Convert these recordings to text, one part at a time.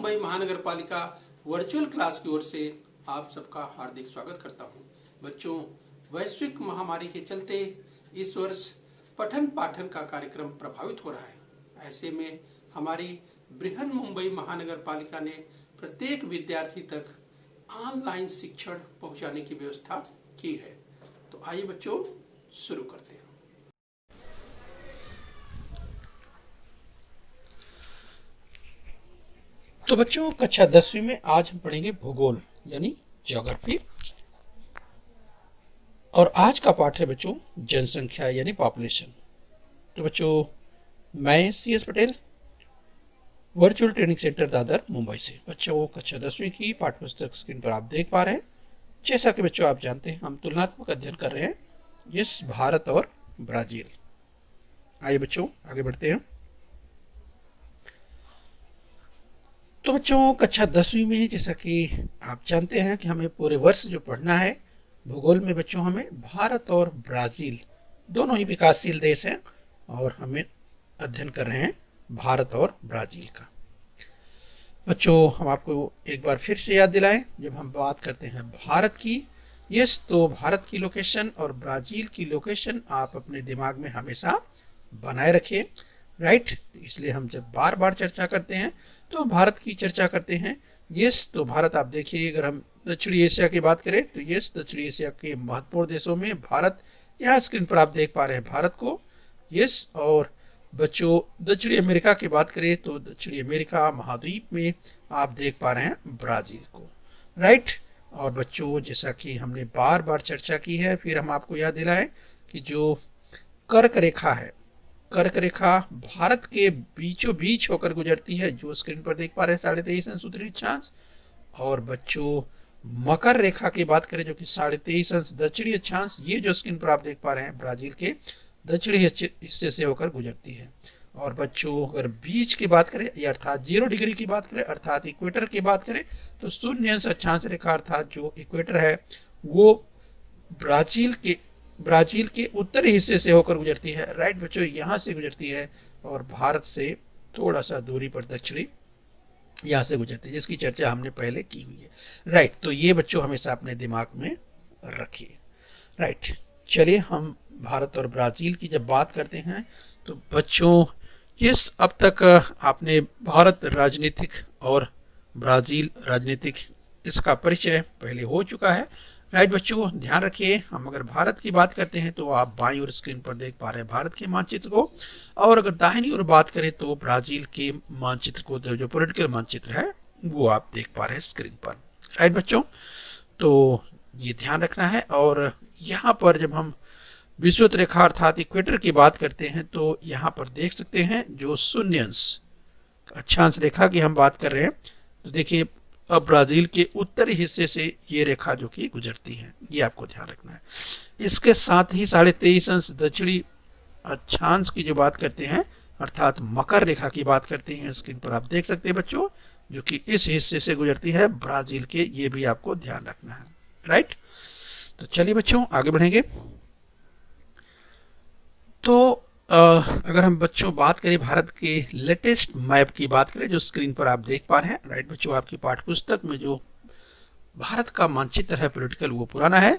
मुंबई महानगर पालिका virtual class की ओर से आप सबका हार्दिक स्वागत करता हूं। बच्चों, वैश्विक महामारी के चलते इस वर्ष पठन पाठन का कार्यक्रम प्रभावित हो रहा है। ऐसे में हमारी बृहन मुंबई महानगर पालिका ने प्रत्येक विद्यार्थी तक ऑनलाइन शिक्षण पहुंचाने की व्यवस्था की है। तो आइए बच्चों, शुरू करते हैं। तो बच्चों, कक्षा 10वीं में आज हम पढ़ेंगे भूगोल यानी ज्योग्राफी। और आज का पाठ है बच्चों जनसंख्या यानी पॉपुलेशन। तो बच्चों, मैं CS Patel, virtual training centre Dadar Mumbai से। बच्चों, कक्षा 10वीं की पाठ्यपुस्तक स्क्रीन पर आप देख पा रहे हैं। जैसा कि बच्चों आप जानते हैं, हम तुलनात्मक अध्ययन कर रहे हैं यस भारत और ब्राजील। आइए बच्चों आगे बढ़ते हैं। तो बच्चों, कक्षा 10वीं में जैसा कि आप जानते हैं कि हमें पूरे वर्ष जो पढ़ना है भूगोल में बच्चों, हमें भारत और ब्राजील दोनों ही विकासशील देश हैं और हमें अध्ययन कर रहे हैं भारत और ब्राजील का। बच्चों, हम आपको एक बार फिर से याद दिलाएं, जब हम बात करते हैं भारत की, यस, तो भारत की लोकेशन और ब्राजील की लोकेशन आप अपने दिमाग में हमेशा बनाए रखिए, राइट। इसलिए हम जब बार बार चर्चा करते हैं तो भारत की चर्चा करते हैं। यस, तो भारत आप देखिए, अगर हम दक्षिणी एशिया की बात करें तो यस, दक्षिणी एशिया के महत्वपूर्ण देशों में भारत, यहाँ स्क्रीन पर आप देख पा रहे हैं भारत को, यस। और बच्चों, दक्षिणी अमेरिका की बात करें तो दक्षिणी अमेरिका महाद्वीप में आप देख पा रहे हैं ब्राजील को, राइट। और बच्चों, जैसा कि हमने बार बार चर्चा की है, फिर हम आपको याद दिलाएं कि जो कर्क रेखा है, कर्क रेखा भारत के बीचों बीच होकर गुजरती है, जो स्क्रीन पर देख पा रहे हैं 23.5 अंश उत्तरी अक्षांश। और बच्चों, मकर रेखा की बात करें जो कि 23.5 अंश दक्षिणी अक्षांश, ये जो स्क्रीन पर आप देख पा रहे हैं ब्राजील के दक्षिणी हिस्से से होकर गुजरती है। और बच्चों, अगर बीच की बात करें अर्थात 0 डिग्री की बात करें, अर्थात इक्वेटर की बात करें, तो 0 अंश अक्षांश रेखा अर्थात जो इक्वेटर है वो ब्राजील के उत्तरी हिस्से से होकर गुजरती है, राइट बच्चों, यहाँ से गुजरती है और भारत से थोड़ा सा दूरी पर दक्षिणी यहाँ से गुजरती है, जिसकी चर्चा हमने पहले की हुई है, राइट। तो ये बच्चों हमेशा अपने दिमाग में रखिए, राइट। चलिए, हम भारत और ब्राजील की जब बात करते हैं तो बच्चों, यस, अब तक आपने भारत राजनीतिक और ब्राजील राजनीतिक इसका परिचय पहले हो चुका है, राइट बच्चों। ध्यान रखिए, हम अगर भारत की बात करते हैं तो आप बाईं ओर स्क्रीन पर देख पा रहे हैं भारत के मानचित्र को, और अगर दाहिनी ओर बात करें तो ब्राजील के मानचित्र को, जो पॉलिटिकल मानचित्र है वो आप देख पा रहे हैं स्क्रीन पर, राइट बच्चों। तो ये ध्यान रखना है। और यहाँ पर जब हम विषुवत रेखा अर्थात इक्वेटर की बात करते हैं तो यहाँ पर देख सकते हैं जो 0 अंश अक्षांश रेखा की हम बात कर रहे हैं, तो देखिए अब ब्राजील के उत्तरी हिस्से से ये रेखा जो कि गुजरती है, ये आपको ध्यान रखना है। इसके साथ ही 23.5 अंश दक्षिणी अक्षांश की जो बात करते हैं अर्थात मकर रेखा की बात करते हैं, स्क्रीन पर आप देख सकते हैं बच्चों, जो कि इस हिस्से से गुजरती है ब्राजील के, ये भी आपको ध्यान रखना है, राइट। तो चलिए बच्चों आगे बढ़ेंगे। तो अगर हम बच्चों बात करें भारत के लेटेस्ट मैप की बात करें जो स्क्रीन पर आप देख पा रहे हैं, राइट बच्चों, आपकी पाठ्यपुस्तक में जो भारत का मानचित्र है पॉलिटिकल वो पुराना है,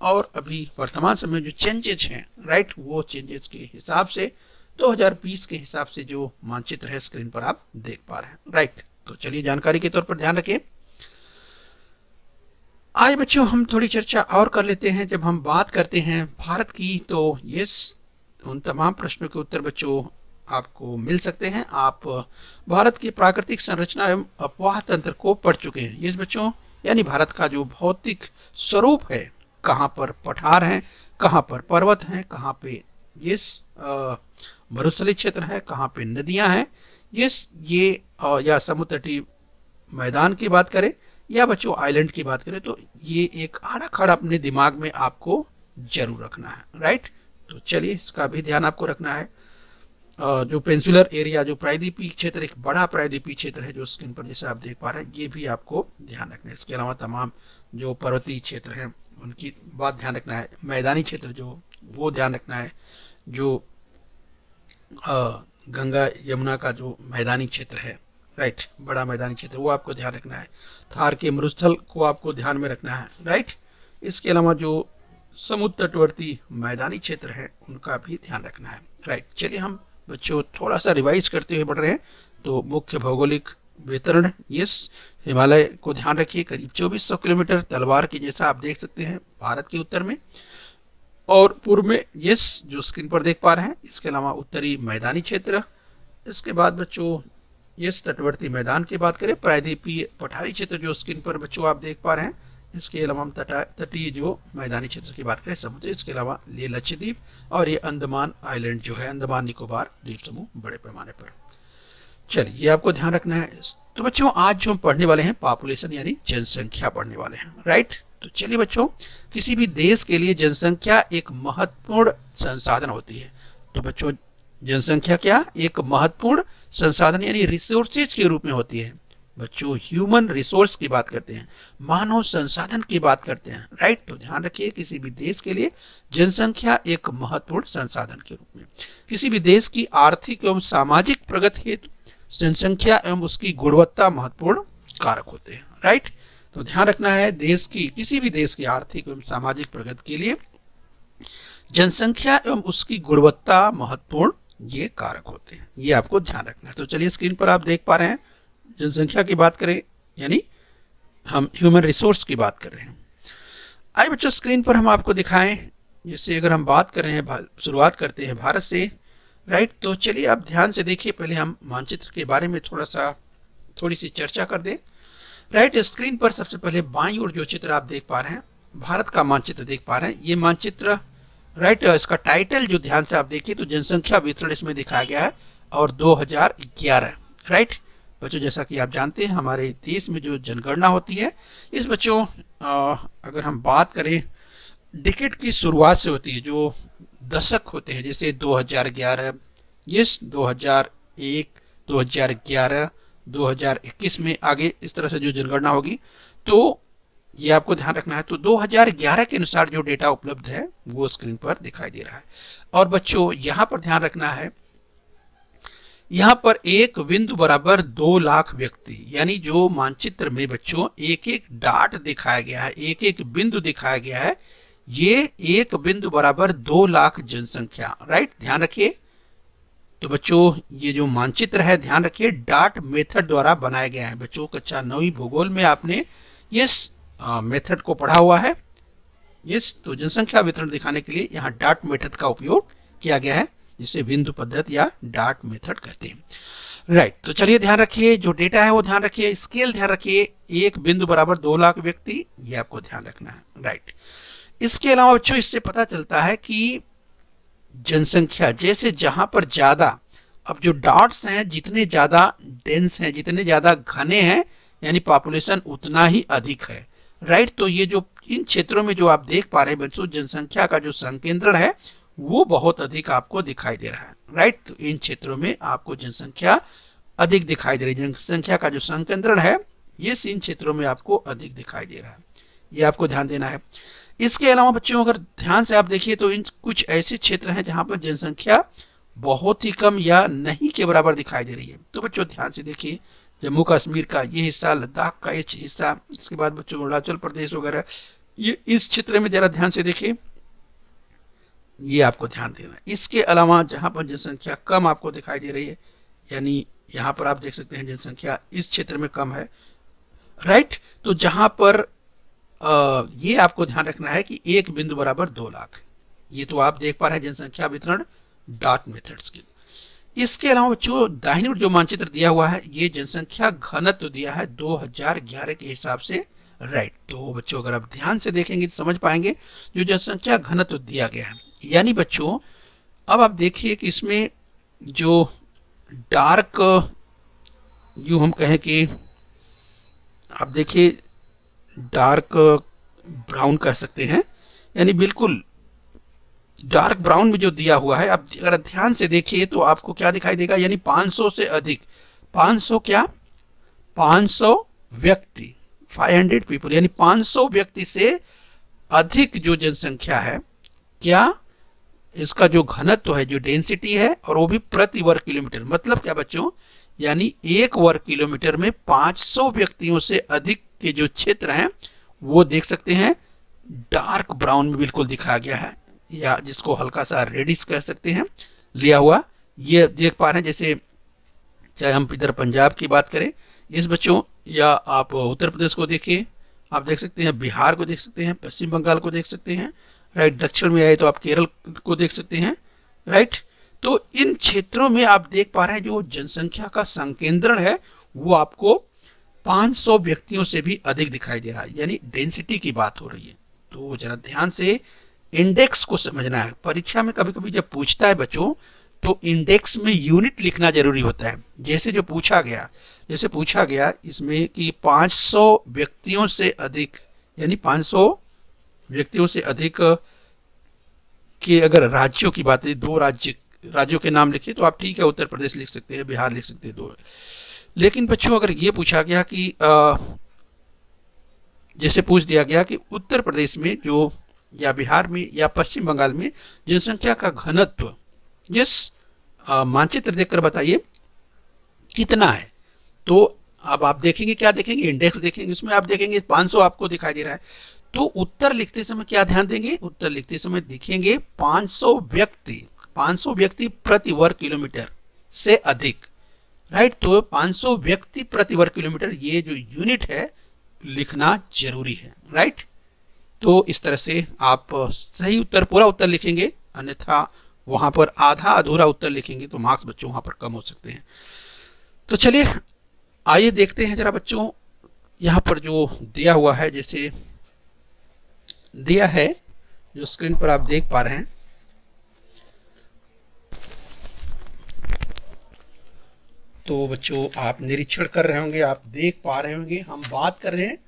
और अभी वर्तमान समय जो चेंजेस हैं, राइट, वो चेंजेस के हिसाब से 2020 के हिसाब से जो मानचित्र है स्क्रीन पर आप देख पा रहे हैं, राइट। तो चलिए जानकारी के तौर पर ध्यान रखें। आज बच्चों हम थोड़ी चर्चा और कर लेते हैं। जब हम बात करते हैं भारत की तो यस, उन तमाम प्रश्नों के उत्तर बच्चों आपको मिल सकते हैं। आप भारत की प्राकृतिक संरचना एवं अपवाह तंत्र को पढ़ चुके हैं, यस बच्चों, यानी भारत का जो भौतिक स्वरूप है, कहाँ पर पठार हैं, कहाँ पर पर्वत हैं, कहाँ पे यस मरुस्थलीय क्षेत्र है, कहाँ पे नदियां हैं, यस, ये या समुद्र तटीय मैदान की बात करें या बच्चों आइलैंड की बात करें, तो ये एक आड़ा खड़ा अपने दिमाग में आपको जरूर रखना है, राइट। तो चलिए इसका भी ध्यान आपको रखना है। जो पेंसुलर एरिया, जो प्रायद्वीपीय क्षेत्र, एक बड़ा प्रायद्वीपीय क्षेत्र है जो स्क्रीन पर जैसे आप देख पा रहे हैं, ये भी आपको ध्यान रखना है। इसके अलावा तमाम जो पर्वतीय क्षेत्र हैं उनकी बात ध्यान रखना है, मैदानी क्षेत्र जो वो ध्यान रखना है, जो गंगा यमुना का जो मैदानी क्षेत्र है, राइट, बड़ा मैदानी क्षेत्र वो आपको ध्यान रखना है। थार के मरुस्थल को आपको ध्यान में रखना है, राइट। इसके अलावा जो समुद्र तटवर्ती मैदानी क्षेत्र है उनका भी ध्यान रखना है, राइट। चलिए हम बच्चों थोड़ा सा रिवाइज करते हुए बढ़ रहे हैं। तो मुख्य भौगोलिक वितरण, यस, हिमालय को ध्यान रखिए, करीब 2400 किलोमीटर, तलवार की जैसा आप देख सकते हैं भारत के उत्तर में और पूर्व में, यस, जो स्क्रीन पर देख पा रहे हैं। इसके अलावा उत्तरी मैदानी क्षेत्र। इसके बाद बच्चों यस, तटवर्ती मैदान की बात करें, प्रायद्वीपीय पठारी क्षेत्र जो स्क्रीन पर बच्चों आप देख पा रहे हैं। इसके अलावा हम तटीय जो मैदानी क्षेत्र की बात करें, समुद्र। इसके अलावा लेह लक्षद्वीप और ये अंडमान आइलैंड जो है, अंडमान निकोबार द्वीप समूह बड़े पैमाने पर। चलिए ये आपको ध्यान रखना है। तो बच्चों आज जो हम पढ़ने वाले हैं पॉपुलेशन यानी जनसंख्या पढ़ने वाले हैं, राइट। तो चलिए बच्चों, किसी भी देश के लिए जनसंख्या एक महत्वपूर्ण संसाधन होती है। तो बच्चों जनसंख्या क्या, एक महत्वपूर्ण संसाधन यानी रिसोर्सेज के रूप में होती है। बच्चों ह्यूमन रिसोर्स की बात करते हैं, मानव संसाधन की बात करते हैं, राइट। तो ध्यान रखिए किसी भी देश के लिए जनसंख्या एक महत्वपूर्ण संसाधन के रूप में। किसी भी देश की आर्थिक एवं सामाजिक प्रगति हेतु जनसंख्या एवं उसकी गुणवत्ता महत्वपूर्ण कारक होते हैं, राइट। तो ध्यान रखना है देश की, किसी भी देश की आर्थिक एवं सामाजिक प्रगति के लिए जनसंख्या एवं उसकी गुणवत्ता महत्वपूर्ण ये कारक होते हैं, ये आपको ध्यान रखना है। तो चलिए स्क्रीन पर आप देख पा रहे हैं जनसंख्या की बात करें यानी हम ह्यूमन रिसोर्स की बात कर रहे हैं। आइए बच्चों स्क्रीन पर हम आपको दिखाएं, जैसे अगर हम बात कर रहे हैं, शुरुआत करते हैं भारत से, राइट। तो चलिए आप ध्यान से देखिए, पहले हम मानचित्र के बारे में थोड़ी सी चर्चा कर दें, राइट। स्क्रीन पर सबसे पहले बाईं ओर जो चित्र आप देख पा रहे हैं भारत का मानचित्र देख पा रहे हैं। ये मानचित्र, राइट, इसका टाइटल जो ध्यान से आप देखिए तो जनसंख्या वितरण इसमें दिखाया गया है और 2011, राइट। बच्चों जैसा कि आप जानते हैं हमारे देश में जो जनगणना होती है इस बच्चों अगर हम बात करें डिकेड की शुरुआत से होती है, जो दशक होते हैं, जैसे 2011, यस, 2001, 2011, 2021 में आगे इस तरह से जो जनगणना होगी। तो ये आपको ध्यान रखना है। तो 2011 के अनुसार जो डेटा उपलब्ध है वो स्क्रीन पर दिखाई दे रहा है। और बच्चों यहाँ पर ध्यान रखना है, यहाँ पर एक बिंदु बराबर 2 लाख व्यक्ति, यानी जो मानचित्र में बच्चों एक एक डाट दिखाया गया है, एक एक बिंदु दिखाया गया है, ये एक बिंदु बराबर 2 लाख जनसंख्या, राइट, ध्यान रखिए। तो बच्चों ये जो मानचित्र है ध्यान रखिए डाट मेथड द्वारा बनाया गया है। बच्चों कक्षा 9वीं भूगोल में आपने इस मेथड को पढ़ा हुआ है, यस। तो जनसंख्या वितरण दिखाने के लिए यहाँ डाट मेथड का उपयोग किया गया है, जिसे बिंदु पद्धति या डाट मेथड कहते हैं, राइट। तो चलिए ध्यान रखिए जो डेटा है वो ध्यान रखिए, स्केल ध्यान रखिए, एक बिंदु बराबर 2 लाख व्यक्ति, ये आपको ध्यान रखना है, राइट। इसके अलावा बच्चों इससे पता चलता है कि जनसंख्या जैसे जहां पर ज्यादा, अब जो डॉट्स हैं जितने ज्यादा डेंस हैं, जितने ज्यादा घने हैं, यानी पॉपुलेशन उतना ही अधिक है, राइट। तो ये जो इन क्षेत्रों में जो आप देख पा रहे हैं बच्चों जनसंख्या का जो संकेंद्रण है वो बहुत अधिक आपको दिखाई दे रहा है, राइट। तो इन क्षेत्रों में आपको जनसंख्या अधिक दिखाई दे रही है, जनसंख्या का जो संकेंद्रण है ये इन क्षेत्रों में आपको अधिक दिखाई दे रहा है, ये आपको ध्यान देना है। इसके अलावा बच्चों अगर ध्यान से आप देखिए तो इन कुछ ऐसे क्षेत्र हैं जहां पर जनसंख्या बहुत ही कम या नहीं के बराबर दिखाई दे रही है। तो बच्चों ध्यान से देखिए जम्मू कश्मीर का ये हिस्सा, लद्दाख का ये हिस्सा, इसके बाद बच्चों अरुणाचल प्रदेश वगैरह, ये इस क्षेत्र में जरा ध्यान से देखिए, ये आपको ध्यान देना है। इसके अलावा जहां पर जनसंख्या कम आपको दिखाई दे रही है, यानी यहाँ पर आप देख सकते हैं जनसंख्या इस क्षेत्र में कम है, राइट। तो जहां पर ये आपको ध्यान रखना है कि एक बिंदु बराबर 2 लाख, ये तो आप देख पा रहे हैं जनसंख्या वितरण डॉट मेथड्स के। इसके अलावा बच्चों दाहिनी ओर जो मानचित्र दिया हुआ है ये जनसंख्या घनत्व दिया है 2011 के हिसाब से, राइट। तो बच्चों अगर आप ध्यान से देखेंगे तो समझ पाएंगे जो जनसंख्या घनत्व दिया गया है, यानी बच्चों अब आप देखिए कि इसमें जो डार्क, यूं हम कहें कि आप देखिए डार्क ब्राउन कह सकते हैं, यानी बिल्कुल डार्क ब्राउन में जो दिया हुआ है, अब अगर ध्यान से देखिए तो आपको क्या दिखाई देगा, यानी 500 से अधिक, 500 क्या, 500 व्यक्ति, 500 पीपल, यानी 500 व्यक्ति से अधिक जो जनसंख्या है, क्या इसका जो घनत्व है, जो डेंसिटी है, और वो भी प्रति वर्ग किलोमीटर। मतलब क्या बच्चों, यानी 1 वर्ग किलोमीटर में 500 व्यक्तियों से अधिक के जो क्षेत्र हैं वो देख सकते हैं डार्क ब्राउन में बिल्कुल दिखाया गया है, या जिसको हल्का सा रेडिश कह सकते हैं लिया हुआ, ये देख पा रहे हैं। जैसे चाहे हम इधर पंजाब की बात करें इस बच्चों, या आप उत्तर प्रदेश को देखिए, आप देख सकते हैं बिहार को देख सकते हैं, पश्चिम बंगाल को देख सकते हैं, राइट। दक्षिण में आए तो आप केरल को देख सकते हैं, राइट। तो इन क्षेत्रों में आप देख पा रहे हैं जो जनसंख्या का संकेंद्रण है वो आपको 500 व्यक्तियों से भी अधिक दिखाई दे रहा है, यानी डेंसिटी की बात हो रही है। तो जरा ध्यान से इंडेक्स को समझना है। परीक्षा में कभी कभी जब पूछता है बच्चों तो इंडेक्स में यूनिट लिखना जरूरी होता है। जैसे जैसे पूछा गया इसमें कि 500 व्यक्तियों से अधिक, यानी 500 व्यक्तियों से अधिक के अगर राज्यों की बात है, 2 राज्यों के नाम लिखिए तो आप ठीक है उत्तर प्रदेश लिख सकते हैं, बिहार लिख सकते हैं 2। लेकिन बच्चों अगर ये पूछा गया कि जैसे पूछ दिया गया कि उत्तर प्रदेश में जो, या बिहार में या पश्चिम बंगाल में जनसंख्या का घनत्व जिस मानचित्र देखकर बताइए कितना है, तो अब आप देखेंगे, क्या देखेंगे, इंडेक्स देखेंगे, उसमें आप देखेंगे 500 आपको दिखाई दे रहा है। तो उत्तर लिखते समय क्या ध्यान देंगे, उत्तर लिखते समय दिखेंगे 500 व्यक्ति प्रति वर्ग किलोमीटर से अधिक, राइट। तो 500 व्यक्ति प्रति वर्ग किलोमीटर ये जो यूनिट है लिखना जरूरी है, राइट। तो इस तरह से आप सही उत्तर, पूरा उत्तर लिखेंगे, अन्यथा वहां पर आधा अधूरा उत्तर लिखेंगे तो मार्क्स बच्चों वहां पर कम हो सकते हैं। तो चलिए आइए देखते हैं जरा बच्चों, यहां पर जो दिया हुआ है, जैसे दिया है जो स्क्रीन पर आप देख पा रहे हैं, तो बच्चों आप निरीक्षण कर रहे होंगे, आप देख पा रहे होंगे, हम बात कर रहे हैं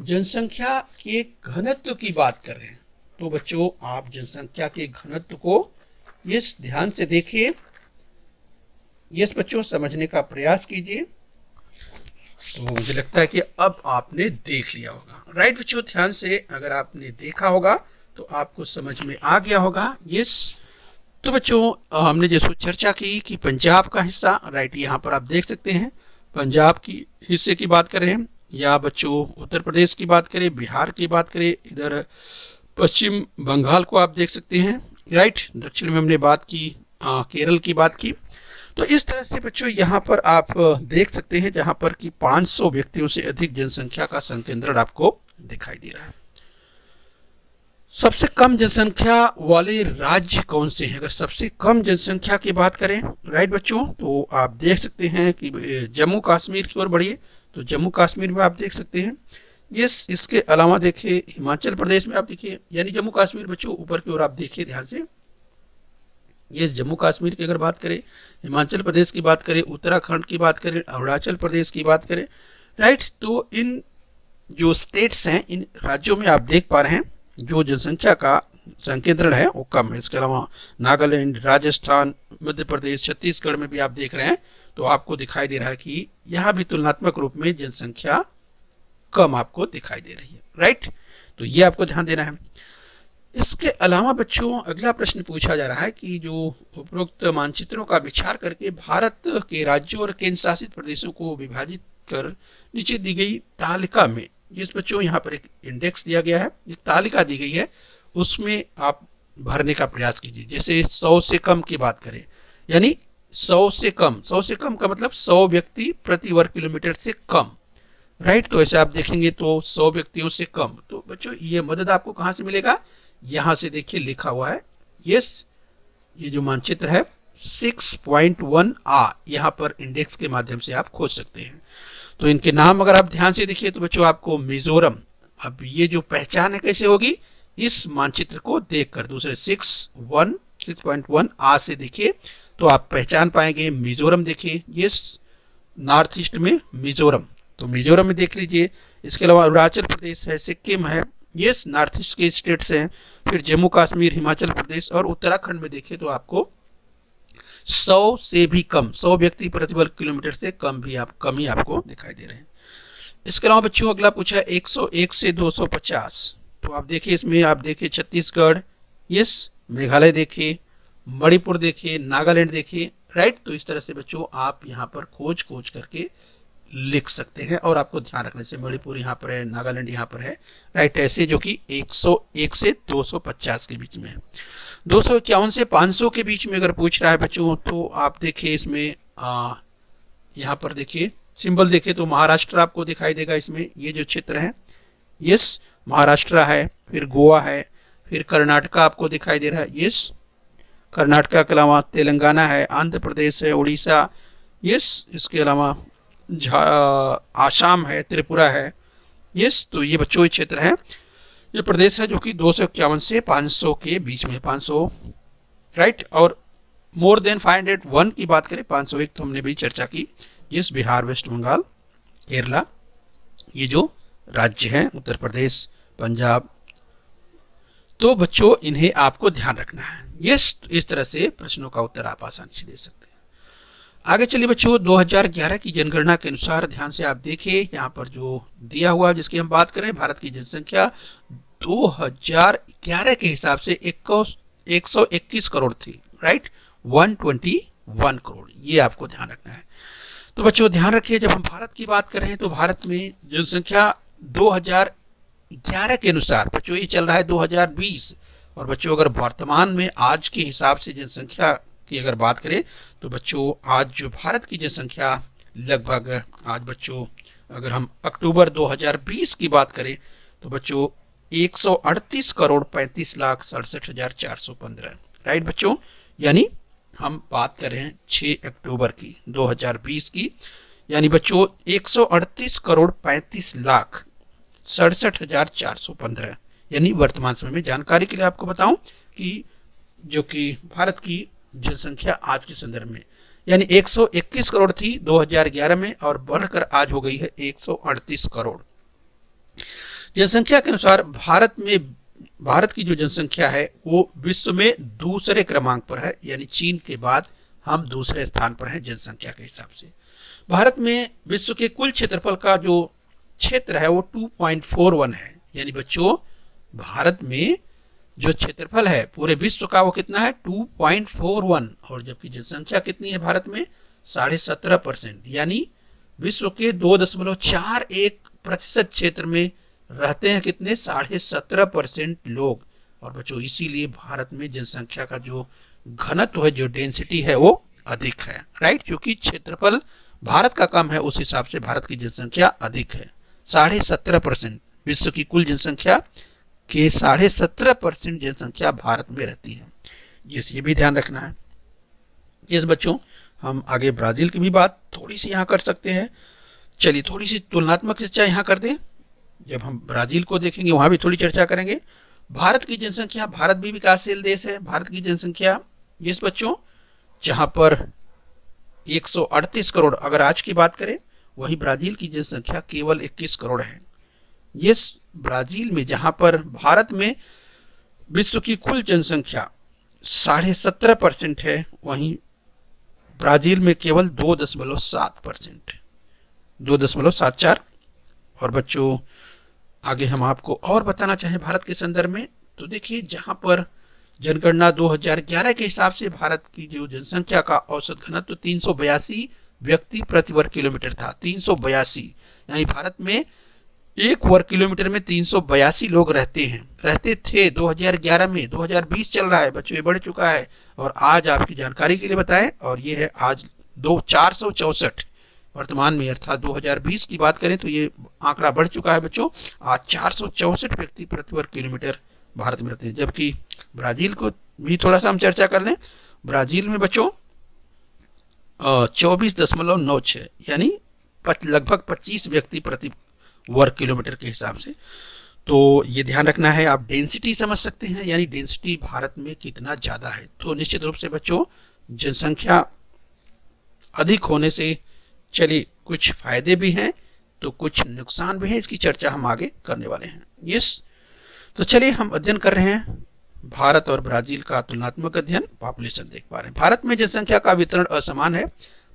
जनसंख्या के घनत्व की बात कर रहे हैं। तो बच्चों आप जनसंख्या के घनत्व को इस ध्यान से देखिए, यस बच्चों समझने का प्रयास कीजिए। तो मुझे लगता है कि अब आपने देख लिया होगा, राइट बच्चों। ध्यान से अगर आपने देखा होगा तो आपको समझ में आ गया होगा, यस। तो बच्चों हमने जैसे चर्चा की कि पंजाब का हिस्सा, राइट, यहाँ पर आप देख सकते हैं पंजाब की हिस्से की बात करें, या बच्चों उत्तर प्रदेश की बात करें, बिहार की बात करें, इधर पश्चिम बंगाल को आप देख सकते हैं, राइट। दक्षिण में हमने बात की केरल की बात की। तो इस तरह से बच्चों यहाँ पर आप देख सकते हैं जहां पर कि 500 व्यक्तियों से अधिक जनसंख्या का संकेंद्रण आपको दिखाई दे रहा है। सबसे कम जनसंख्या वाले राज्य कौन से हैं? अगर सबसे कम जनसंख्या की बात करें, राइट बच्चों, तो आप देख सकते हैं कि जम्मू कश्मीर की ओर बढ़िए, तो जम्मू कश्मीर में आप देख सकते हैं। यस, इसके अलावा देखिए हिमाचल प्रदेश में आप देखिए, यानी जम्मू कश्मीर बच्चों ऊपर की ओर आप देखिए ध्यान से, ये जम्मू कश्मीर की अगर बात करें, हिमाचल प्रदेश की बात करें, उत्तराखंड की बात करें, अरुणाचल प्रदेश की बात करें, राइट। तो इन जो स्टेट्स हैं, इन राज्यों में आप देख पा रहे हैं जो जनसंख्या का संकेंद्रण है वो कम है। इसके अलावा नागालैंड, राजस्थान, मध्य प्रदेश, छत्तीसगढ़ में भी आप देख रहे हैं, तो आपको दिखाई दे रहा है कि यहाँ भी तुलनात्मक रूप में जनसंख्या कम आपको दिखाई दे रही है, राइट। तो ये आपको ध्यान देना है। इसके अलावा बच्चों अगला प्रश्न पूछा जा रहा है कि जो उपरोक्त मानचित्रों का विचार करके भारत के राज्यों और केंद्र शासित प्रदेशों को विभाजित कर नीचे दी गई तालिका में, जिस बच्चों यहाँ पर एक इंडेक्स दिया गया है, एक तालिका दी गई है, उसमें आप भरने का प्रयास कीजिए। जैसे 100 से कम की बात करें, यानी 100 से कम का मतलब 100 व्यक्ति प्रति वर्ग किलोमीटर से कम, राइट। तो ऐसे आप देखेंगे तो 100 व्यक्तियों से कम। तो बच्चों ये मदद आपको कहाँ से मिलेगा, यहाँ से देखिए लिखा हुआ है, यस, ये जो मानचित्र है 6.1 आ, यहाँ पर इंडेक्स के माध्यम से आप खोज सकते हैं। तो इनके नाम अगर आप ध्यान से देखिए तो बच्चों आपको मिजोरम, अब ये जो पहचान है कैसे होगी, इस मानचित्र को देखकर, दूसरे 6.1 आ से देखिए तो आप पहचान पाएंगे। मिजोरम देखिए, यस, नॉर्थ ईस्ट में मिजोरम, तो मिजोरम में देख लीजिए। इसके अलावा अरुणाचल प्रदेश है, सिक्किम है, यस, नॉर्थ ईस्ट के स्टेट्स हैं। फिर जम्मू कश्मीर, हिमाचल प्रदेश और उत्तराखंड में देखिए तो आपको 100 से भी कम, 100 व्यक्ति प्रति वर्ग किलोमीटर से कम ही आपको दिखाई दे रहे हैं। इसके अलावा बच्चों अगला पूछा है 101 से 250, तो आप देखिए इसमें आप देखिए छत्तीसगढ़, यस, मेघालय देखिए, मणिपुर देखिए, नागालैंड देखिए, राइट। तो इस तरह से बच्चों आप यहाँ पर खोज करके लिख सकते हैं, और आपको ध्यान रखने से मणिपुर यहाँ पर है, नागालैंड यहाँ पर है, राइट, ऐसे जो कि 101 से 250 के बीच में है। 251 से 500 के बीच में अगर पूछ रहा है बच्चों, तो आप देखिए इसमें यहाँ पर देखिए सिंबल देखिए तो महाराष्ट्र आपको दिखाई देगा इसमें, ये जो क्षेत्र है, यस महाराष्ट्र है, फिर गोवा है, फिर कर्नाटका आपको दिखाई दे रहा है, यस कर्नाटका के अलावा तेलंगाना है, आंध्र प्रदेश है, उड़ीसा, यस इसके अलावा आसाम है, त्रिपुरा है, यस। तो ये बच्चों ये क्षेत्र है, ये प्रदेश है जो कि 251 से 500 के बीच में, 500 राइट। और मोर देन 501 की बात करें, 501 तो हमने भी चर्चा की, यस बिहार, वेस्ट बंगाल, केरला, ये जो राज्य हैं, उत्तर प्रदेश, पंजाब। तो बच्चों इन्हें आपको ध्यान रखना है, यस। इस तरह से प्रश्नों का उत्तर आप आसानी से दे सकते हैं। आगे चलिए बच्चों, 2011 की जनगणना के अनुसार ध्यान से आप देखिए यहाँ पर जो दिया हुआ जिसकी हम बात करें, भारत की जनसंख्या 2011 के हिसाब से 121 करोड़ थी, राइट, 121 करोड़, ये आपको ध्यान रखना है। तो बच्चों ध्यान रखिए, जब हम भारत की बात कर रहे हैं तो भारत में जनसंख्या 2011 के अनुसार बच्चों ये चल रहा है 2020, और बच्चों अगर वर्तमान में आज के हिसाब से जनसंख्या की अगर बात करें तो बच्चों आज जो भारत की जनसंख्या लगभग, आज बच्चों अगर हम अक्टूबर 2020 की बात करें तो बच्चों 138 करोड़ 35 लाख 67,415, राइट बच्चों, यानी हम बात कर रहे हैं 6 अक्टूबर की 2020 की, यानी बच्चों 138 करोड़ 35 लाख 67,415, यानी वर्तमान समय में जानकारी के लिए आपको बताऊं कि जो कि भारत की जनसंख्या आज के संदर्भ में यानी 121 करोड़ थी 2011 में, और बढ़कर आज हो गई है 138 करोड़। जनसंख्या के अनुसार भारत की जो जनसंख्या है वो विश्व में दूसरे क्रमांक पर है, यानी चीन के बाद हम दूसरे स्थान पर हैं जनसंख्या के हिसाब से। भारत में विश्व के कुल क्षेत्रफल का जो क्षेत्र है वो 2.41 है, यानी बच्चों भारत में जो क्षेत्रफल है पूरे विश्व का वो कितना है 2.41, और जबकि जनसंख्या कितनी है भारत में 17.5%, यानी विश्व के 2.41% क्षेत्र में रहते हैं कितने 17.5% लोग। और बच्चों इसीलिए भारत में जनसंख्या का जो घनत्व है, जो डेंसिटी है वो अधिक है, राइट, क्योंकि क्षेत्रफल भारत का कम है उस हिसाब से भारत की जनसंख्या अधिक है। 17.5% विश्व की कुल जनसंख्या के 17.5% जनसंख्या भारत में रहती है, ये भी ध्यान रखना है। यस बच्चों, हम आगे ब्राजील की भी बात थोड़ी सी यहाँ कर सकते हैं। चलिए थोड़ी सी तुलनात्मक चर्चा यहाँ कर दें, जब हम ब्राजील को देखेंगे वहां भी थोड़ी चर्चा करेंगे। भारत की जनसंख्या, भारत भी विकासशील देश है, भारत की जनसंख्या यस बच्चों जहां पर 138 करोड़ अगर आज की बात करें, वही ब्राजील की जनसंख्या केवल 21 करोड़ है। यस ब्राजील में जहां पर भारत में विश्व की कुल जनसंख्या 17.5% है, वहीं ब्राजील में केवल 2.7%, 2.74। और बच्चों आगे हम आपको और बताना चाहें भारत के संदर्भ में, तो देखिए जहां पर जनगणना 2011 के हिसाब से भारत की जो जनसंख्या का औसत घनत्व 382 व्यक्ति प्रति वर्ग किलोमीटर था। 382 यानी भारत में 1 वर्ग किलोमीटर में 382 लोग रहते थे 2011 में। 2020 चल रहा है बच्चों, ये बढ़ चुका है। और आज आपकी जानकारी के लिए बताएं, और ये है आज 464 वर्तमान में, अर्थात 2020 की बात करें तो ये आंकड़ा बढ़ चुका है बच्चों। आज 464 व्यक्ति प्रति वर्ग किलोमीटर भारत में रहते हैं। जबकि ब्राजील को भी थोड़ा सा हम चर्चा कर लें, ब्राजील में बच्चों 24.96 यानी लगभग 25 व्यक्ति प्रति वर्ग किलोमीटर के हिसाब से। तो ये ध्यान रखना है। आप डेंसिटी समझ सकते हैं, यानी डेंसिटी भारत में कितना ज्यादा है। तो निश्चित रूप से बच्चों जनसंख्या अधिक होने से चलिए कुछ फायदे भी हैं तो कुछ नुकसान भी हैं, इसकी चर्चा हम आगे करने वाले हैं। यस, तो चलिए हम अध्ययन कर रहे हैं भारत और ब्राजील का तुलनात्मक अध्ययन, पॉपुलेशन देख पा रहे हैं। भारत में जनसंख्या का वितरण असमान है।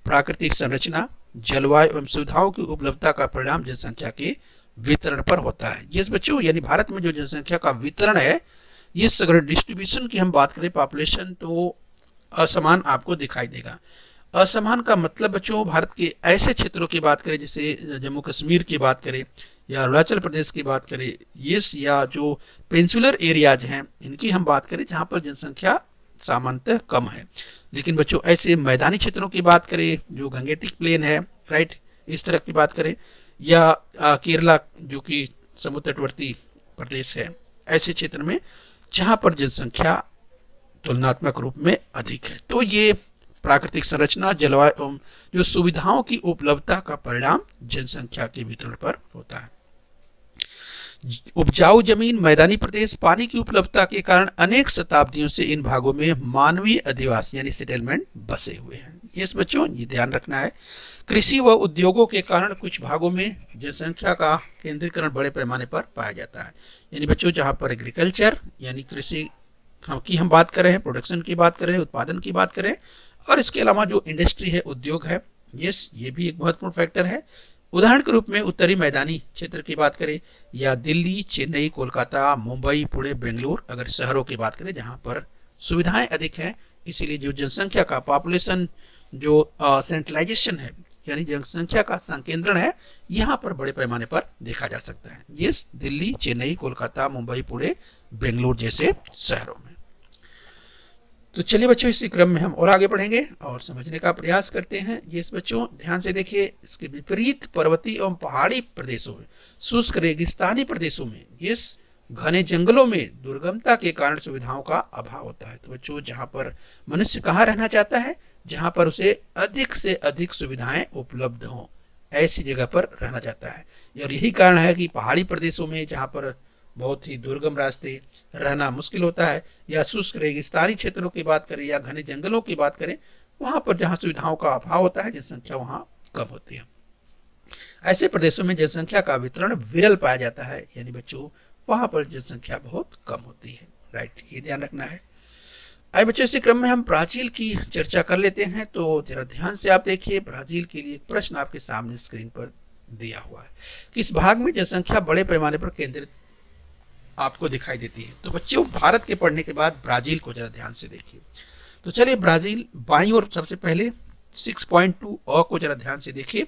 प्राकृतिक संरचना, जलवायु एवं सुविधाओं की उपलब्धता का परिणाम जनसंख्या के वितरण पर होता है। यस बच्चों, यानी भारत में जो जनसंख्या का वितरण है, ये अगर डिस्ट्रीब्यूशन की हम बात करें पॉपुलेशन, तो असमान आपको दिखाई देगा। असमान का मतलब बच्चों भारत के ऐसे क्षेत्रों की बात करें, जैसे जम्मू कश्मीर की बात करें या अरुणाचल प्रदेश की बात करें, ये या जो पेंसुलर एरियाज हैं इनकी हम बात करें जहाँ पर जनसंख्या सामान्यतः कम है। लेकिन बच्चों ऐसे मैदानी क्षेत्रों की बात करें, जो गंगेटिक प्लेन है, राइट, इस तरह की बात करें, या केरला जो कि समुद्र तटवर्ती प्रदेश है, ऐसे क्षेत्र में जहाँ पर जनसंख्या तुलनात्मक रूप में अधिक है। तो ये प्राकृतिक संरचना, जलवायु एवं जो सुविधाओं की उपलब्धता का परिणाम जनसंख्या के वितरण पर होता है। उपजाऊ जमीन, मैदानी प्रदेश, पानी की उपलब्धता के कारण अनेक शताब्दियों से इन भागों में मानवीय अधिवासी यानी सेटलमेंट बसे हुए हैं। इस बच्चों ये ध्यान रखना है। कृषि व उद्योगों के कारण कुछ भागों में जनसंख्या का केंद्रीकरण बड़े पैमाने पर पाया जाता है। यानी बच्चों जहाँ पर एग्रीकल्चर यानी कृषि हम बात कर रहे हैं, प्रोडक्शन की बात कर रहे हैं, उत्पादन की बात करें, और इसके अलावा जो इंडस्ट्री है, उद्योग है, ये भी एक महत्वपूर्ण फैक्टर है। उदाहरण के रूप में उत्तरी मैदानी क्षेत्र की बात करें या दिल्ली, चेन्नई, कोलकाता, मुंबई, पुणे, बेंगलुरु, अगर शहरों की बात करें जहां पर सुविधाएं अधिक हैं, इसीलिए जो जनसंख्या का पॉपुलेशन जो सेंट्रलाइजेशन है यानी जनसंख्या का संकेंद्रण है, यहाँ पर बड़े पैमाने पर देखा जा सकता है। ये दिल्ली, चेन्नई, कोलकाता, मुंबई, पुणे, बेंगलुरु जैसे शहरों में। तो चलिए बच्चों, इसी क्रम में हम और आगे बढ़ेंगे और समझने का प्रयास करते हैं। ये बच्चों ध्यान से देखिए, इसके विपरीत पर्वतीय एवं पहाड़ी प्रदेशों में, शुष्क रेगिस्तानी प्रदेशों में, इस घने जंगलों में दुर्गमता के कारण सुविधाओं का अभाव होता है। तो बच्चों जहाँ पर मनुष्य कहाँ रहना चाहता है, जहाँ पर उसे अधिक से अधिक सुविधाएं उपलब्ध हों, ऐसी जगह पर रहना चाहता है। और यही कारण है कि पहाड़ी प्रदेशों में जहाँ पर बहुत ही दुर्गम रास्ते, रहना मुश्किल होता है, या शुष्क रेगिस्तानी क्षेत्रों की बात करें या घने जंगलों की बात करें, वहां पर जहां सुविधाओं का अभाव होता है, जनसंख्या वहां कम होती है। ऐसे प्रदेशों में जनसंख्या का वितरण विरल पाया जाता है, यानी बच्चों वहां पर जनसंख्या बहुत कम होती है। राइट, ये ध्यान रखना है। आइए बच्चों, इसी क्रम में हम ब्राजील की चर्चा कर लेते हैं। तो जरा ध्यान से आप देखिए, ब्राजील के लिए एक प्रश्न आपके सामने स्क्रीन पर दिया हुआ है। किस भाग में जनसंख्या बड़े पैमाने पर केंद्रित आपको दिखाई देती है? तो बच्चों भारत के पढ़ने के बाद ब्राजील को जरा ध्यान से देखिए। तो चलिए ब्राजील बाईं ओर सबसे पहले 6.2 अ को जरा ध्यान से देखिए।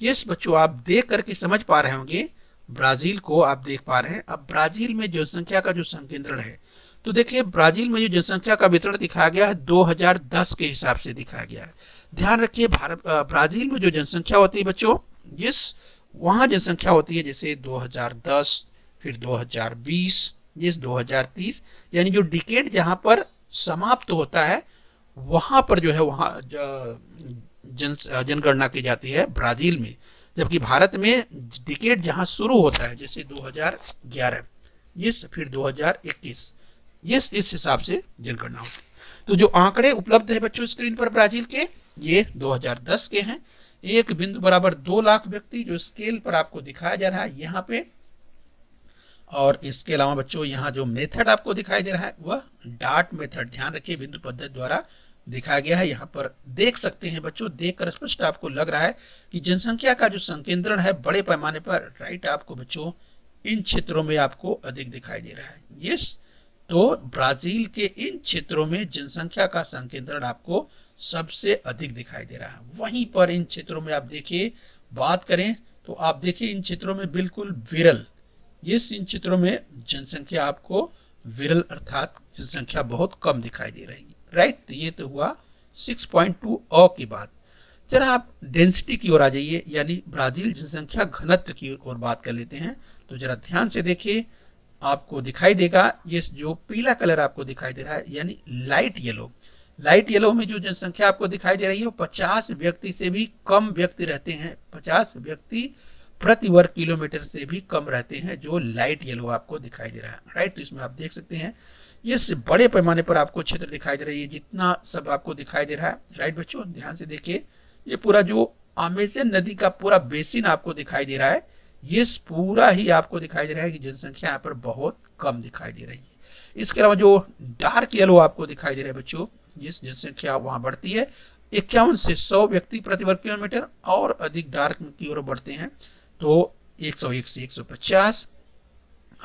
यस बच्चों, आप देख करके समझ पा रहे होंगे, ब्राजील को आप देख पा रहे हैं। अब ब्राजील में जनसंख्या का जो संकेंद्रण है, तो देखिए ब्राजील में जो जनसंख्या का वितरण दिखाया गया है 2010 के हिसाब से दिखाया गया है। ध्यान रखिए, ब्राजील में जो जनसंख्या होती है बच्चों, यस वहां जनसंख्या होती है जैसे 2010, फिर 2020, ये 2030, यानी जो डिकेड जहां पर समाप्त होता है वहां पर जो है वहां जनगणना की जाती है ब्राजील में। जबकि भारत में डिकेड जहां शुरू होता है जैसे 2011, ये फिर 2021, ये इस हिसाब से जनगणना होती है। तो जो आंकड़े उपलब्ध है बच्चों स्क्रीन पर ब्राजील के, ये 2010 के हैं। 1.2 लाख व्यक्ति जो स्केल पर आपको दिखाया जा रहा है यहाँ पे। और इसके अलावा बच्चों यहाँ जो मेथड आपको दिखाई दे रहा है वह डार्ट मेथड, ध्यान रखिए, बिंदु पद्धति द्वारा दिखाया गया है। यहाँ पर देख सकते हैं बच्चों, देखकर स्पष्ट आपको लग रहा है कि जनसंख्या का जो संकेंद्रण है बड़े पैमाने पर, राइट, आपको बच्चों इन क्षेत्रों में आपको अधिक दिखाई दे रहा है। यस, तो ब्राजील के इन क्षेत्रों में जनसंख्या का संकेंद्रण आपको सबसे अधिक दिखाई दे रहा है। वहीं पर इन क्षेत्रों में आप देखिए, बात करें तो आप देखिए इन क्षेत्रों में बिल्कुल विरल, इन क्षेत्रों में जनसंख्या आपको विरल अर्थात जनसंख्या बहुत कम दिखाई दे रही है। राइट, तो ये तो हुआ 6.2 अ की बात। जरा आप डेंसिटी की ओर आ जाइए, यानी ब्राजील जनसंख्या घनत्व की ओर बात कर लेते हैं। तो जरा ध्यान से देखिए, आपको दिखाई देगा ये जो पीला कलर आपको दिखाई दे रहा है यानी लाइट येलो में जो जनसंख्या आपको दिखाई दे रही है वो 50 व्यक्ति से भी कम व्यक्ति रहते हैं। 50 व्यक्ति प्रति वर्ग किलोमीटर से भी कम रहते हैं, जो लाइट येलो आपको दिखाई दे रहा है। राइट, तो इसमें आप देख सकते हैं ये बड़े पैमाने पर आपको क्षेत्र दिखाई दे रही है, जितना सब आपको दिखाई दे रहा है। राइट बच्चों, ध्यान से देखिए, ये पूरा जो अमेज़न नदी का पूरा बेसिन आपको दिखाई दे रहा है, ये पूरा ही आपको दिखाई दे रहा है कि जनसंख्या यहाँ पर बहुत कम दिखाई दे रही है। इसके अलावा जो डार्क येलो आपको दिखाई दे रहा है बच्चों, ये जनसंख्या वहां बढ़ती है 51 से 100 व्यक्ति प्रति वर्ग किलोमीटर, और अधिक डार्क की ओर बढ़ते हैं तो 101 से 150।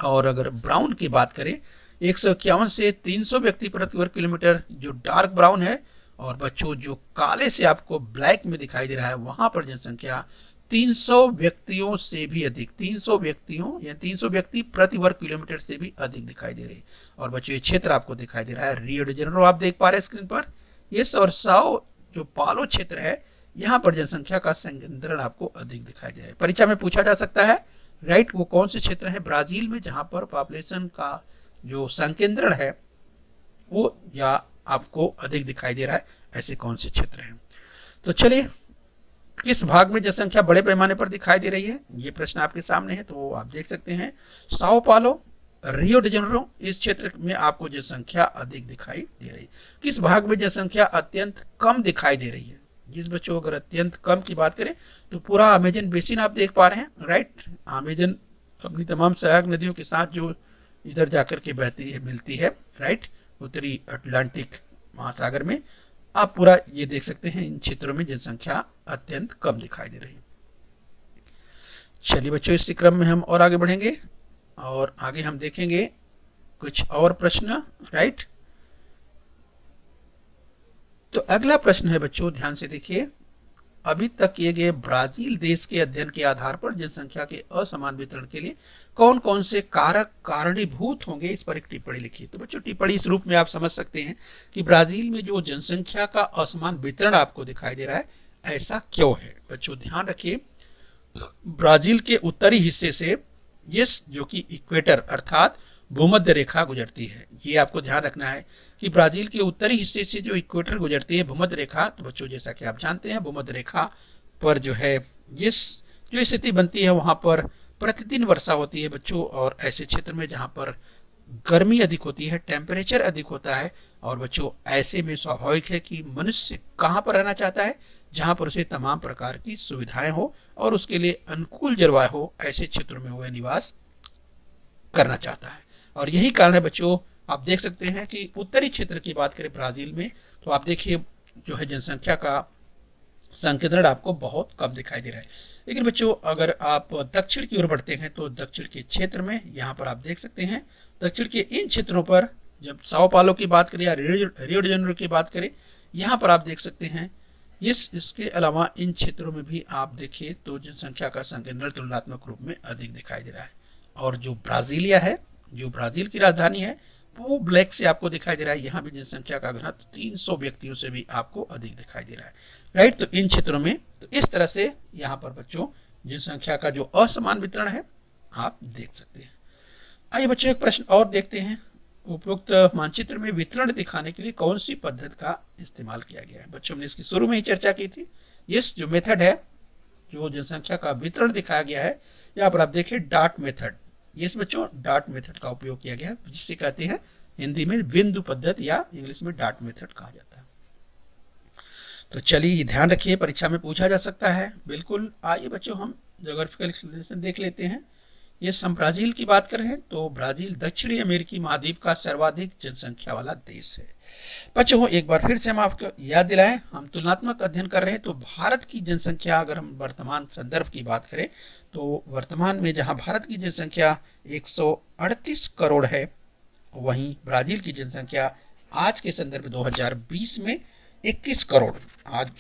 और अगर ब्राउन की बात करें 151 से 300 व्यक्ति प्रति वर्ग किलोमीटर, जो डार्क ब्राउन है और बच्चों जो काले से आपको ब्लैक में दिखाई दे रहा है वहां पर जनसंख्या 300 व्यक्तियों से भी अधिक, 300 व्यक्तियों या 300 व्यक्ति प्रति वर्ग किलोमीटर से भी अधिक दिखाई दे रही है। और बच्चों ये क्षेत्र आपको दिखाई दे रहा है रियो डी जेनेरो, आप देख पा रहे हैं स्क्रीन पर। ये और साओ जो पालो क्षेत्र है यहाँ पर जनसंख्या का संकेंद्रण आपको अधिक दिखाई दे रहा है। परीक्षा में पूछा जा सकता है राइट, वो कौन से क्षेत्र है ब्राजील में जहां पर पॉपुलेशन का जो संकेंद्रण है वो या आपको अधिक दिखाई दे रहा है, ऐसे कौन से क्षेत्र हैं। तो चलिए, किस भाग में जनसंख्या बड़े पैमाने पर दिखाई दे रही है, ये प्रश्न आपके सामने है। तो आप देख सकते हैं साओ पालो, रियो डी जेनेरो, इस क्षेत्र में आपको जनसंख्या अधिक दिखाई दे रही है। किस भाग में जनसंख्या अत्यंत कम दिखाई दे रही है, जिस बच्चों अगर अत्यंत कम की बात करें तो पूरा अमेजन बेसिन आप देख पा रहे हैं राइट। अमेजन अपनी तमाम सहायक नदियों के साथ जो इधर जाकर के बहती है मिलती है राइट, उत्तरी अटलांटिक महासागर में, आप पूरा ये देख सकते हैं इन क्षेत्रों में जनसंख्या अत्यंत कम दिखाई दे रही है। चलिए बच्चों, इसी क्रम में हम और आगे बढ़ेंगे और आगे हम देखेंगे कुछ और प्रश्न राइट। तो अगला प्रश्न है बच्चों, ध्यान से देखिए, अभी तक किए गए ब्राजील देश के अध्ययन के आधार पर जनसंख्या के असमान वितरण के लिए कौन कौन से कारक कारणीभूत होंगे, इस पर एक टिप्पणी लिखिए। तो बच्चों टिप्पणी इस रूप में आप समझ सकते हैं कि ब्राजील में जो जनसंख्या का असमान वितरण आपको दिखाई दे रहा है, ऐसा क्यों है। बच्चों ध्यान रखिए, ब्राजील के उत्तरी हिस्से से यस जो कि इक्वेटर अर्थात भूमध्य रेखा गुजरती है। ये आपको ध्यान रखना है कि ब्राजील के उत्तरी हिस्से से जो इक्वेटर गुजरती है भूमध्य रेखा, तो बच्चों जैसा कि आप जानते हैं भूमध्य रेखा पर जो है जिस जो स्थिति बनती है वहां पर प्रतिदिन वर्षा होती है बच्चों। और ऐसे क्षेत्र में जहां पर गर्मी अधिक होती है, टेम्परेचर अधिक होता है, और बच्चों ऐसे में स्वाभाविक है कि मनुष्य कहाँ पर रहना चाहता है, जहां पर उसे तमाम प्रकार की सुविधाएं हो और उसके लिए अनुकूल जलवायु हो, ऐसे क्षेत्रों में वह निवास करना चाहता है। और यही कारण है बच्चों, आप देख सकते हैं कि उत्तरी क्षेत्र की बात करें ब्राजील में, तो आप देखिए जो है जनसंख्या का संकेंद्रण आपको बहुत कम दिखाई दे रहा है। लेकिन बच्चों अगर आप दक्षिण की ओर बढ़ते हैं तो दक्षिण के क्षेत्र में यहाँ पर आप देख सकते हैं, दक्षिण के इन क्षेत्रों पर जब साओ पालो की बात करें या रियो डी जेनेरो की बात करें, यहाँ पर आप देख सकते हैं इसके अलावा इन क्षेत्रों में भी आप देखिए तो जनसंख्या का संकेंद्रण तुलनात्मक रूप में अधिक दिखाई दे रहा है। और जो ब्राजीलिया है, जो ब्राजील की राजधानी है, वो ब्लैक से आपको दिखाई दे रहा है। यहाँ भी जनसंख्या का घनत्व 300 व्यक्तियों से भी आपको अधिक दिखाई दे रहा है राइट। तो इन क्षेत्रों में तो इस तरह से यहाँ पर बच्चों जनसंख्या का जो असमान वितरण है आप देख सकते हैं। आइए बच्चों एक प्रश्न और देखते हैं, उपयुक्त मानचित्र में वितरण दिखाने के लिए कौन सी पद्धति का इस्तेमाल किया गया है। बच्चों ने इसकी शुरू में ही चर्चा की थी। यस जो मेथड है, जो जनसंख्या का वितरण दिखाया गया है, यहाँ पर आप देखिए डाट मेथड। यस बच्चों डाट मेथड का उपयोग किया गया है, जिससे कहते हैं हिंदी में बिंदु पद्धति या इंग्लिश में डाट मेथड कहा जाता है। तो चलिए ध्यान रखिए, परीक्षा में पूछा जा सकता है बिल्कुल। आइए बच्चों हम ज्योग्राफिकल एक्सप्लेनेशन देख लेते हैं। ये हम ब्राजील की बात करें तो ब्राजील दक्षिणी अमेरिकी महाद्वीप का सर्वाधिक जनसंख्या वाला देश है। बच्चों एक बार फिर से हम आपको याद दिलाएं, हम तुलनात्मक अध्ययन कर रहे हैं। तो भारत की जनसंख्या अगर हम वर्तमान संदर्भ की बात करें तो वर्तमान में जहां भारत की जनसंख्या 138 करोड़ है, वहीं ब्राजील की जनसंख्या आज के संदर्भ 2020 में 21 करोड़, आज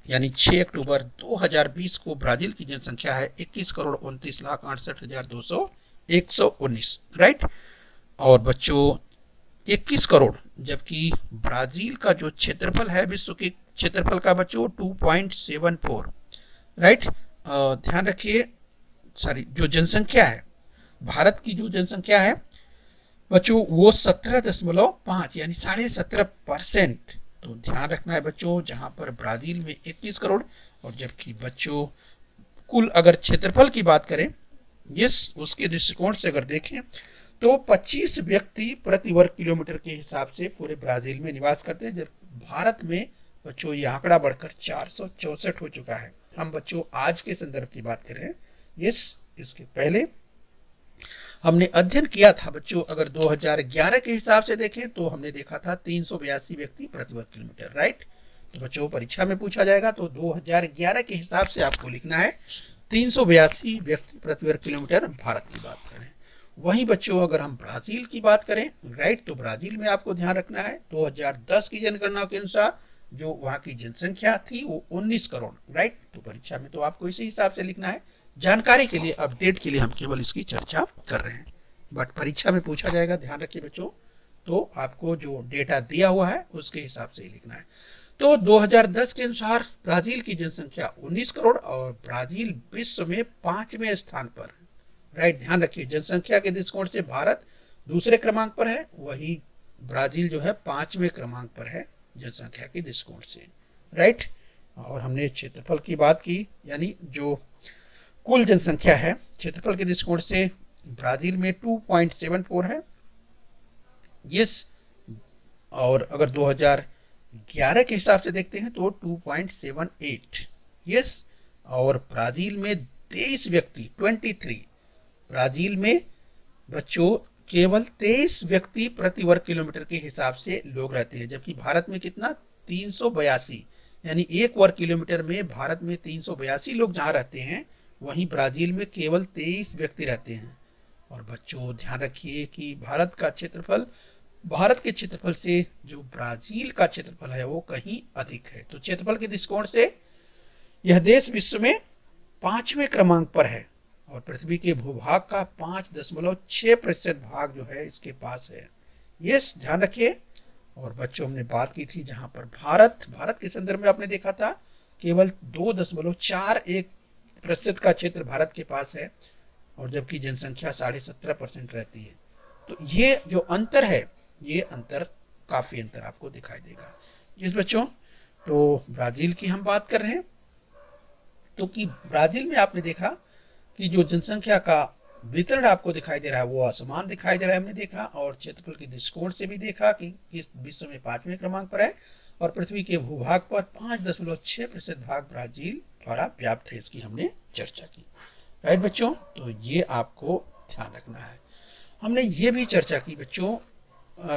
यानी 6 अक्टूबर 2020 को ब्राजील की जनसंख्या है 21 करोड़ 29,68,219 राइट। और बच्चों 21 करोड़, जबकि ब्राजील का जो क्षेत्रफल है विश्व के क्षेत्रफल का बच्चों 2.74 राइट। ध्यान रखिए, सॉरी जो जनसंख्या है भारत की जो जनसंख्या है बच्चों वो 17.5 यानी 17.5%। तो ध्यान रखना है बच्चों, जहां पर ब्राजील में 21 करोड़ और जबकि बच्चों कुल अगर क्षेत्रफल की बात करें, यस उसके दृष्टिकोण से अगर देखें तो 25 व्यक्ति प्रति वर्ग किलोमीटर के हिसाब से पूरे ब्राजील में निवास करते हैं, जब भारत में बच्चों ये आंकड़ा बढ़कर 464 हो चुका है। हम बच्चों आज के संदर्भ की बात कर रहे हैं। यस इसके पहले हमने अध्ययन किया था बच्चों, अगर 2011 के हिसाब से देखें तो हमने देखा था 382 व्यक्ति प्रति वर्ग किलोमीटर राइट। तो बच्चों परीक्षा में पूछा जाएगा तो 2011 के हिसाब से आपको लिखना है 382 व्यक्ति प्रति वर्ग किलोमीटर भारत की बात करें। वहीं बच्चों अगर हम ब्राजील की बात करें राइट, तो ब्राजील में आपको ध्यान रखना है 2010 की जनगणना के अनुसार जो वहां की जनसंख्या थी वो 19 करोड़, राइट। तो परीक्षा में तो आपको इसी हिसाब से लिखना है। जानकारी के लिए, अपडेट के लिए हम केवल इसकी चर्चा कर रहे हैं, बट परीक्षा में पूछा जाएगा, ध्यान रखिए बच्चों। तो आपको जो डेटा दिया हुआ है उसके हिसाब से ही लिखना है। तो 2010 के अनुसार ब्राजील की जनसंख्या 19 करोड़ और ब्राजील विश्व में 5वें स्थान पर, राइट। ध्यान रखिए, जनसंख्या के दृष्टिकोण से भारत दूसरे क्रमांक पर है, वही ब्राजील जो है 5वें क्रमांक पर है जनसंख्या के दृष्टिकोण से, राइट। और हमने क्षेत्रफल की बात की, यानी जो कुल जनसंख्या है क्षेत्रफल के दृष्टिकोण से ब्राजील में 2.74 है, यस। और अगर 2011 के हिसाब से देखते हैं तो 2.78, यस। और ब्राजील में 23 व्यक्ति, 23, ब्राजील में बच्चों केवल 23 व्यक्ति प्रति वर्ग किलोमीटर के हिसाब से लोग रहते हैं, जबकि भारत में कितना, 382, यानी एक वर्ग किलोमीटर में भारत में 382 लोग जहां रहते हैं, वहीं ब्राजील में केवल 23 व्यक्ति रहते हैं। और बच्चों ध्यान रखिए कि भारत के क्षेत्रफल से जो ब्राजील का क्षेत्रफल है वो कहीं अधिक है। तो क्षेत्रफल के दृष्टिकोण से यह देश विश्व में 5वें क्रमांक पर है और पृथ्वी के भूभाग का 5.6% भाग जो है इसके पास है, यस। ध्यान रखिए। और बच्चों हमने बात की थी जहां पर भारत के संदर्भ में आपने देखा था केवल 2.41% का क्षेत्र भारत के पास है, और जबकि जनसंख्या 17.5% रहती है। तो ये जो अंतर है, ये अंतर काफी अंतर आपको दिखाई देगा, यस बच्चों। तो ब्राजील की हम बात कर रहे हैं, तो कि ब्राजील में आपने देखा कि जो जनसंख्या का वितरण आपको दिखाई दे रहा है वो असमान दिखाई दे रहा है, हमने देखा। और क्षेत्रफल के दृष्टिकोण से भी देखा कि इस विश्व में 5वें क्रमांक पर है और पृथ्वी के भूभाग पर 5.6% भाग ब्राजील द्वारा व्याप्त है, इसकी हमने चर्चा की, राइट बच्चों। तो ये आपको ध्यान रखना है। हमने ये भी चर्चा की बच्चों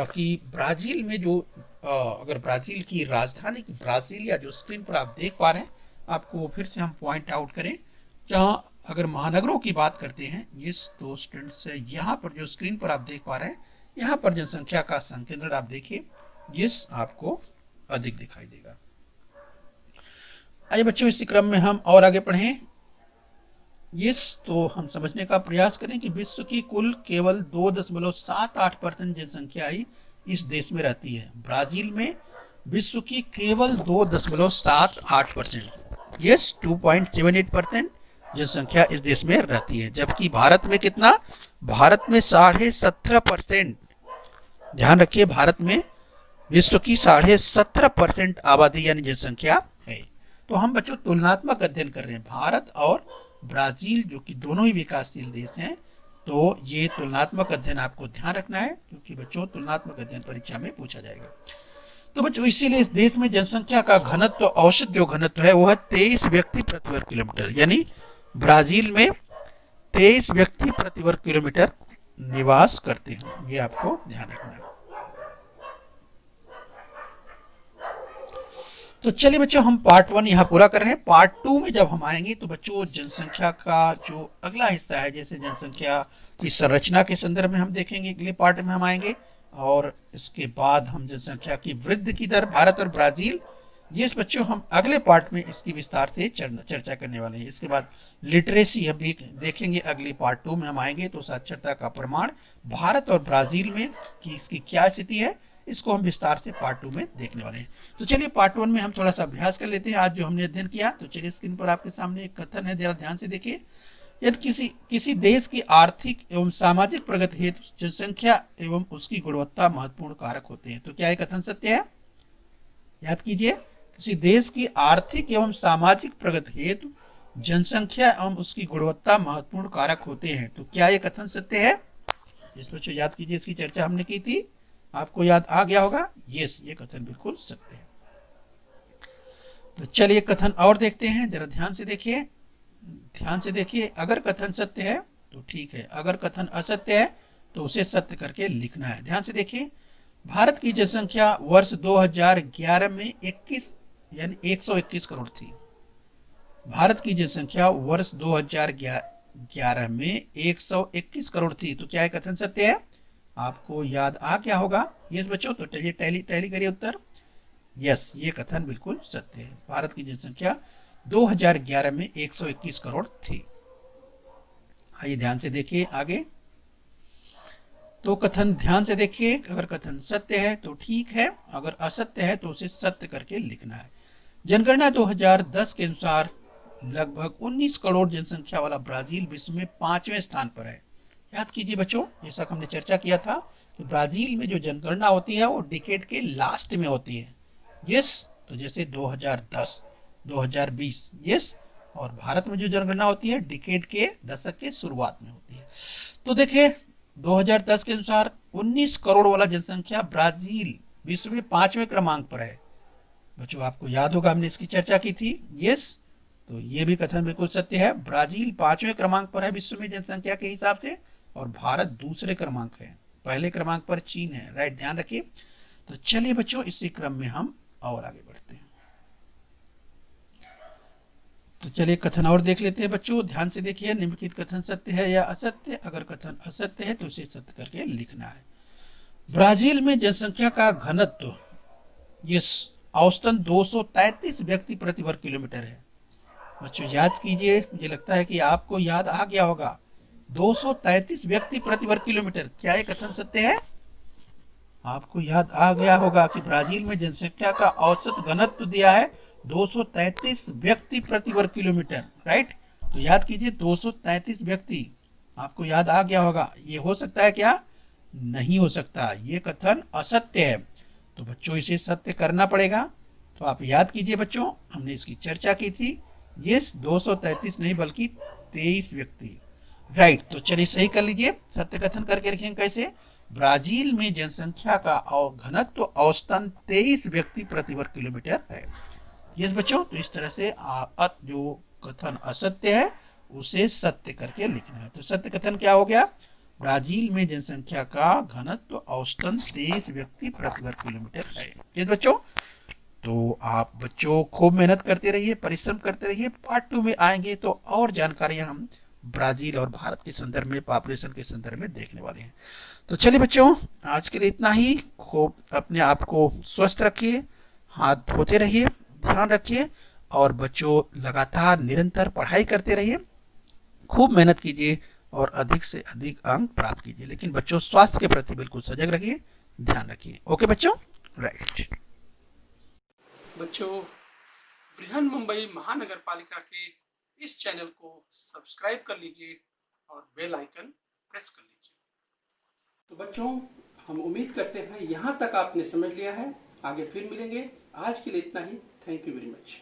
कि ब्राजील में जो अगर ब्राजील की राजधानी ब्राजीलिया जो स्क्रीन पर आप देख पा रहे हैं, आपको फिर से हम पॉइंट आउट करें, जहां अगर महानगरों की बात करते हैं, यस, तो स्टूडेंट्स यहाँ पर जो स्क्रीन पर आप देख पा रहे हैं, यहाँ पर जनसंख्या का संकेंद्रण आप देखिए, यस, आपको अधिक दिखाई देगा। आइए बच्चों इसी क्रम में हम और आगे बढ़ें, यस। तो हम समझने का प्रयास करें कि विश्व की कुल केवल 2.78% जनसंख्या ही इस देश में रहती है। ब्राजील में विश्व की केवल 2.78%, यस, 2.78% जनसंख्या इस देश में रहती है, जबकि भारत में कितना, भारत में 17.5%, ध्यान रखिए, भारत में विश्व की 17.5% आबादी यानी जनसंख्या है। तो हम बच्चों तुलनात्मक अध्ययन कर रहे हैं, भारत और ब्राजील जो कि दोनों ही विकासशील देश हैं। तो ये तुलनात्मक अध्ययन आपको ध्यान रखना है, क्योंकि बच्चों तुलनात्मक अध्ययन परीक्षा में पूछा जाएगा। तो बच्चों इसीलिए इस देश में जनसंख्या का घनत्व, औसत जो घनत्व है वो है 23 व्यक्ति प्रति वर्ग किलोमीटर, यानी ब्राजील में 23 व्यक्ति प्रति वर्ग किलोमीटर निवास करते हैं, ये आपको ध्यान रखना है। तो चलिए बच्चों हम पार्ट 1 यहाँ पूरा कर रहे हैं। पार्ट 2 में जब हम आएंगे तो बच्चों जनसंख्या का जो अगला हिस्सा है, जैसे जनसंख्या की संरचना के संदर्भ में हम देखेंगे, अगले पार्ट में हम आएंगे। और इसके बाद हम जनसंख्या की वृद्धि की दर भारत और ब्राजील, ये बच्चों हम अगले पार्ट में इसकी विस्तार से चर्चा करने वाले हैं। इसके बाद लिटरेसी हम देखेंगे, अगले पार्ट 2 में हम आएंगे। तो साक्षरता का प्रमाण भारत और ब्राजील में कि इसकी क्या स्थिति है, इसको हम विस्तार से पार्ट 2 में देखने वाले हैं। तो चलिए पार्ट 1 में हम थोड़ा सा अभ्यास कर लेते हैं आज जो हमने अध्ययन किया। तो चलिए स्क्रीन पर आपके सामने एक कथन है, जरा ध्यान से देखिए। यदि किसी देश की आर्थिक एवं सामाजिक प्रगति हेतु जनसंख्या एवं उसकी गुणवत्ता महत्वपूर्ण कारक होते हैं, तो क्या यह कथन सत्य है? याद कीजिए, किसी देश की आर्थिक एवं सामाजिक प्रगति हेतु जनसंख्या एवं उसकी गुणवत्ता महत्वपूर्ण कारक होते हैं, तो क्या यह कथन सत्य है? इस बच्चों याद कीजिए, इसकी चर्चा हमने की थी, आपको याद आ गया होगा। यस, ये कथन बिल्कुल सत्य है। तो चलिए कथन और देखते हैं, जरा ध्यान से देखिए, ध्यान से देखिए। अगर कथन सत्य है तो ठीक है, अगर कथन असत्य है तो उसे सत्य करके लिखना है। ध्यान से देखिए, भारत की जनसंख्या वर्ष 2011 में 121 करोड़ थी। भारत की जनसंख्या वर्ष 2011 में 121 करोड़ थी, तो क्या यह कथन सत्य है? आपको याद आ क्या होगा? यस बच्चों, तो चलिए टैली करिए उत्तर। यस, ये कथन बिल्कुल सत्य है। भारत की जनसंख्या 2011 में 121 करोड़ थी। आइए ध्यान से देखिए आगे। तो कथन ध्यान से देखिए, अगर कथन सत्य है तो ठीक है, अगर असत्य है तो उसे सत्य करके लिखना है। जनगणना 2010 के अनुसार लगभग 19 करोड़ जनसंख्या वाला ब्राजील विश्व में 5वें स्थान पर है। याद कीजिए बच्चों, जैसा हमने चर्चा किया था कि ब्राजील में जो जनगणना होती है वो डिकेड के लास्ट में होती है। यस, तो जैसे 2010, 2020, यस। और भारत में जो जनगणना होती है डिकेड के दशक के शुरुआत में होती है। तो देखिए 2010 के अनुसार 19 करोड़ वाला जनसंख्या ब्राजील विश्व में 5वें क्रमांक पर है। बच्चों आपको याद होगा हमने इसकी चर्चा की थी। यस, तो ये भी कथन बिल्कुल सत्य है। ब्राजील 5वें क्रमांक पर है विश्व में जनसंख्या के हिसाब से, और भारत दूसरे क्रमांक है। पहले क्रमांक पर चीन है। राइट, ध्यान रखिए। तो चलिए बच्चों इसी क्रम में हम और आगे बढ़ते हैं। तो चलिए कथन और देख लेते हैं बच्चों, ध्यान से देखिए। निम्नलिखित कथन सत्य है या असत्य? अगर कथन असत्य है तो इसे सत्य करके लिखना है। ब्राजील में जनसंख्या का घनत्व ये औसतन 233 व्यक्ति प्रति वर्ग किलोमीटर है। बच्चों याद कीजिए, मुझे लगता है कि आपको याद आ गया होगा। 233 व्यक्ति प्रति वर्ग किलोमीटर, क्या ये कथन सत्य है? आपको याद आ गया होगा कि ब्राजील में जनसंख्या का औसत घनत्व दिया है 233 व्यक्ति प्रति वर्ग किलोमीटर। राइट, तो याद कीजिए 233 व्यक्ति, आपको याद आ गया होगा। ये हो सकता है क्या? नहीं हो सकता, ये कथन असत्य है। तो बच्चों इसे सत्य करना पड़ेगा। तो आप याद कीजिए बच्चों, हमने इसकी चर्चा की थी। ये 233 नहीं बल्कि 23 व्यक्ति। राइट, तो चलिए सही कर लीजिए। सत्य कथन करके रखेंगे कैसे? ब्राजील में जनसंख्या का घनत्व औसतन 23 व्यक्ति प्रति वर्ग किलोमीटर है। यस बच्चों, तो इस तरह से जो कथन असत्य है उसे सत्य करके लिखना है। तो सत्य कथन क्या हो गया? ब्राजील में जनसंख्या का घनत्व औसतन 23 व्यक्ति प्रति वर्ग किलोमीटर है। यस बच्चों, तो आप बच्चों खूब मेहनत करते रहिए, परिश्रम करते रहिए। पार्ट 2 में आएंगे तो और जानकारियां हम ब्राजील और भारत के संदर्भ में, पॉपुलेशन के संदर्भ में देखने वाले हैं। तो चलिए बच्चों, आज के लिए इतना ही। खूब अपने आप को स्वस्थ रखिए, हाथ धोते रहिए, ध्यान रखिए, और बच्चों लगातार निरंतर पढ़ाई करते रहिए, खूब मेहनत कीजिए और अधिक से अधिक अंक प्राप्त कीजिए। लेकिन बच्चों स्वास्थ्य के प्रति बिल्कुल सजग रखिए, ध्यान रखिए। ओके बच्चों, राइट। बच्चों, बृहन मुंबई महानगर पालिका के इस चैनल को सब्सक्राइब कर लीजिए और बेल आइकन प्रेस कर लीजिए। तो बच्चों, हम उम्मीद करते हैं यहाँ तक आपने समझ लिया है। आगे फिर मिलेंगे। आज के लिए इतना ही। Thank you very much.